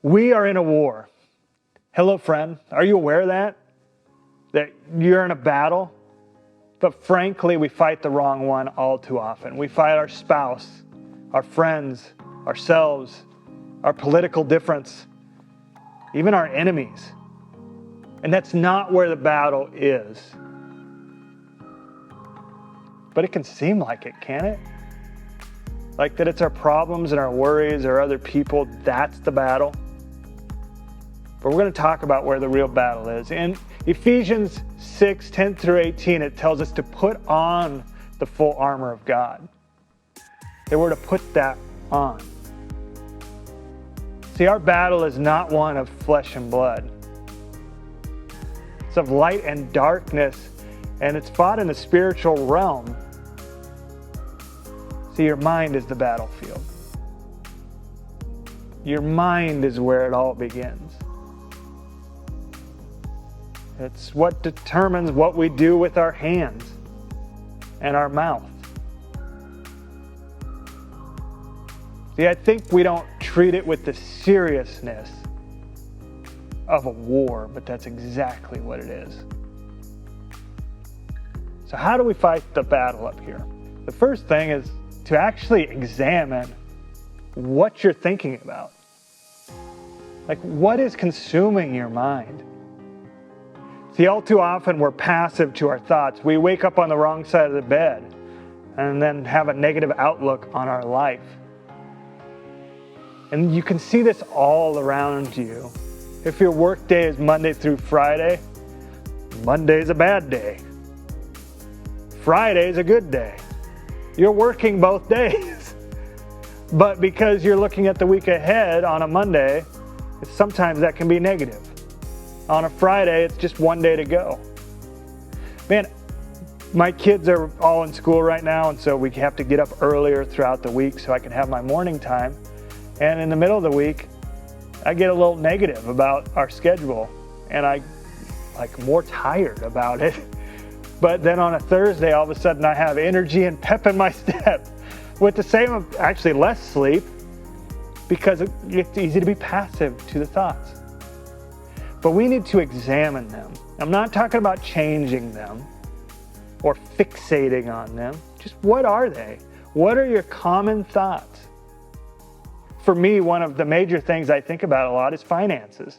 We are in a war. Hello, friend. Are you aware of that? That you're in a battle? But frankly, we fight the wrong one all too often. We fight our spouse, our friends, ourselves, our political difference, even our enemies. And that's not where the battle is. But it can seem like it, can't it? Like that it's our problems and our worries or other people, that's the battle. But we're going to talk about where the real battle is. In Ephesians 6, 10 through 18, it tells us to put on the full armor of God. That we're to put that on. See, our battle is not one of flesh and blood. It's of light and darkness, and it's fought in the spiritual realm. See, your mind is the battlefield. Your mind is where it all begins. It's what determines what we do with our hands and our mouth. See, I think we don't treat it with the seriousness of a war, but that's exactly what it is. So how do we fight the battle up here? The first thing is to actually examine what you're thinking about. Like, what is consuming your mind? See, all too often we're passive to our thoughts. We wake up on the wrong side of the bed and then have a negative outlook on our life. And you can see this all around you. If your work day is Monday through Friday, Monday's a bad day. Friday's a good day. You're working both days. But because you're looking at the week ahead on a Monday, sometimes that can be negative. On a Friday, it's just one day to go. Man, my kids are all in school right now, and so we have to get up earlier throughout the week so I can have my morning time. And in the middle of the week, I get a little negative about our schedule, and I more tired about it. But then on a Thursday, all of a sudden I have energy and pep in my step with the same, actually less sleep, because it's easy to be passive to the thoughts. But we need to examine them. I'm not talking about changing them or fixating on them. Just what are they? What are your common thoughts? For me, one of the major things I think about a lot is finances.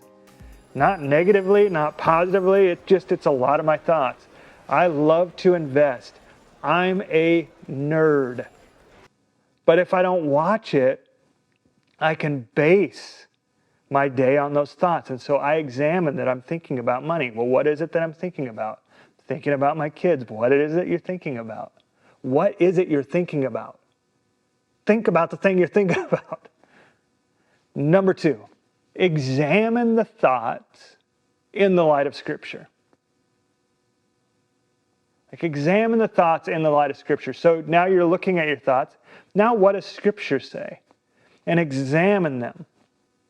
Not negatively, not positively, it's a lot of my thoughts. I love to invest. I'm a nerd. But if I don't watch it, I can base my day on those thoughts. And so I examine that I'm thinking about money. Well, what is it that I'm thinking about? Thinking about my kids. What is it you're thinking about? What is it you're thinking about? Think about the thing you're thinking about. Number 2, examine the thoughts in the light of Scripture. Like, examine the thoughts in the light of Scripture. So now you're looking at your thoughts. Now what does Scripture say? And examine them.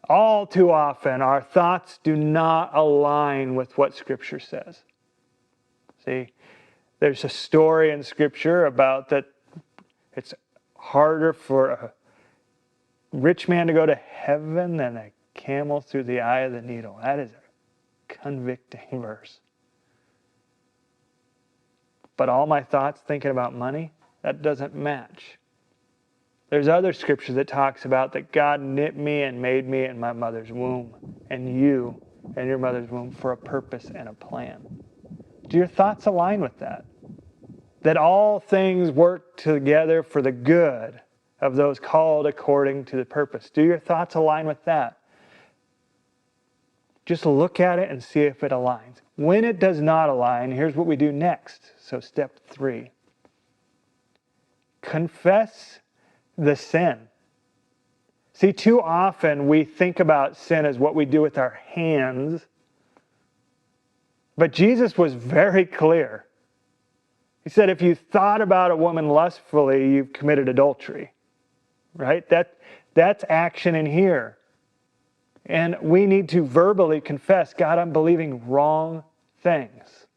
All too often, our thoughts do not align with what Scripture says. See, there's a story in Scripture about that it's harder for a rich man to go to heaven than a camel through the eye of the needle. That is a convicting verse. But all my thoughts thinking about money, that doesn't match. There's other scripture that talks about that God knit me and made me in my mother's womb, and you and your mother's womb for a purpose and a plan. Do your thoughts align with that? That all things work together for the good of those called according to the purpose. Do your thoughts align with that? Just look at it and see if it aligns. When it does not align, here's what we do next. So step 3. Confess the sin. See, too often we think about sin as what we do with our hands. But Jesus was very clear. He said, if you thought about a woman lustfully, you've committed adultery. Right? That's action in here. And we need to verbally confess, God, I'm believing wrong things.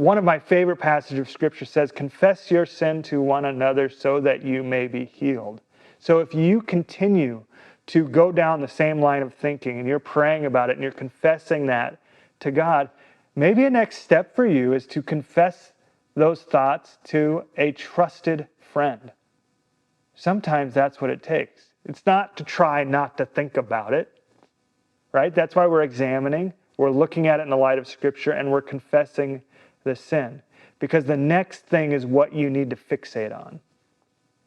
One of my favorite passages of Scripture says, confess your sin to one another so that you may be healed. So if you continue to go down the same line of thinking, and you're praying about it and you're confessing that to God, maybe a next step for you is to confess those thoughts to a trusted friend. Sometimes that's what it takes. It's not to try not to think about it, right? That's why we're examining. We're looking at it in the light of Scripture, and we're confessing the sin. Because the next thing is what you need to fixate on,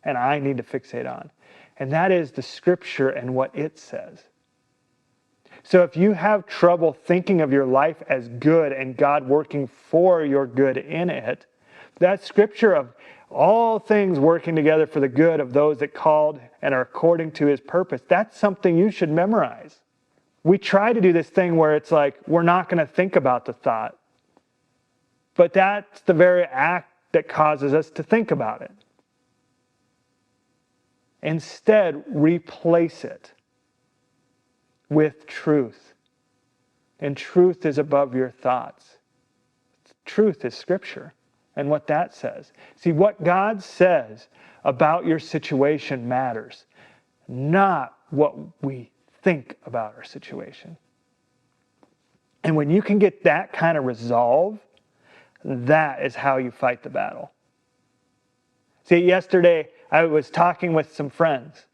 and I need to fixate on. And that is the Scripture and what it says. So if you have trouble thinking of your life as good and God working for your good in it, that Scripture of all things working together for the good of those that called and are according to His purpose, that's something you should memorize. We try to do this thing where it's like, we're not going to think about the thought. But that's the very act that causes us to think about it. Instead, replace it with truth. And truth is above your thoughts. Truth is Scripture and what that says. See, what God says about your situation matters, not what we think about our situation. And when you can get that kind of resolve, that is how you fight the battle. See, yesterday I was talking with some friends,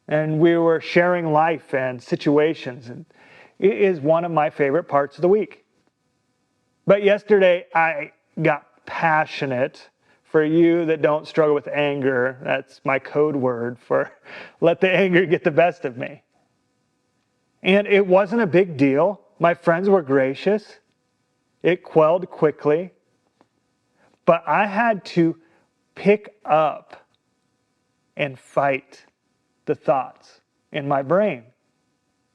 and we were sharing life and situations, and it is one of my favorite parts of the week. But yesterday I got passionate. For you that don't struggle with anger, that's my code word for let the anger get the best of me. And it wasn't a big deal. My friends were gracious. It quelled quickly. But I had to pick up and fight the thoughts in my brain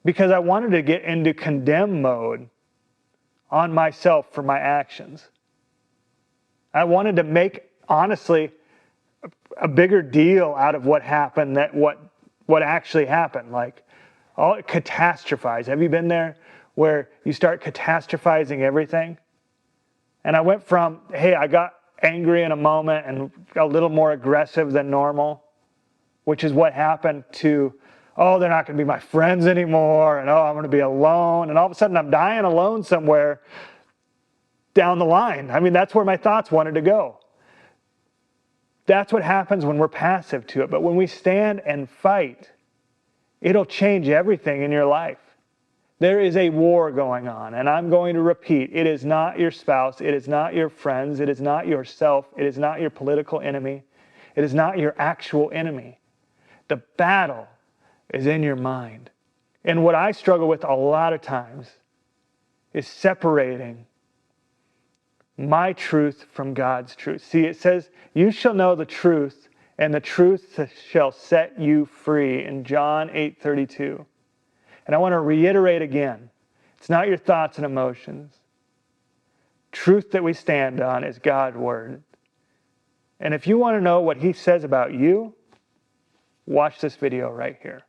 because I wanted to get into condemn mode on myself for my actions. I wanted to make, honestly, a bigger deal out of what happened than what actually happened. Like, catastrophize. Have you been there where you start catastrophizing everything? And I went from, hey, I got angry in a moment and a little more aggressive than normal, which is what happened, to, oh, they're not going to be my friends anymore, and oh, I'm going to be alone. And all of a sudden I'm dying alone somewhere down the line. I mean, that's where my thoughts wanted to go. That's what happens when we're passive to it. But when we stand and fight, it'll change everything in your life. There is a war going on, and I'm going to repeat, it is not your spouse, it is not your friends, it is not yourself, it is not your political enemy, it is not your actual enemy. The battle is in your mind. And what I struggle with a lot of times is separating my truth from God's truth. See, it says, you shall know the truth, and the truth shall set you free in John 8:32. And I want to reiterate again, it's not your thoughts and emotions. Truth that we stand on is God's word. And if you want to know what He says about you, watch this video right here.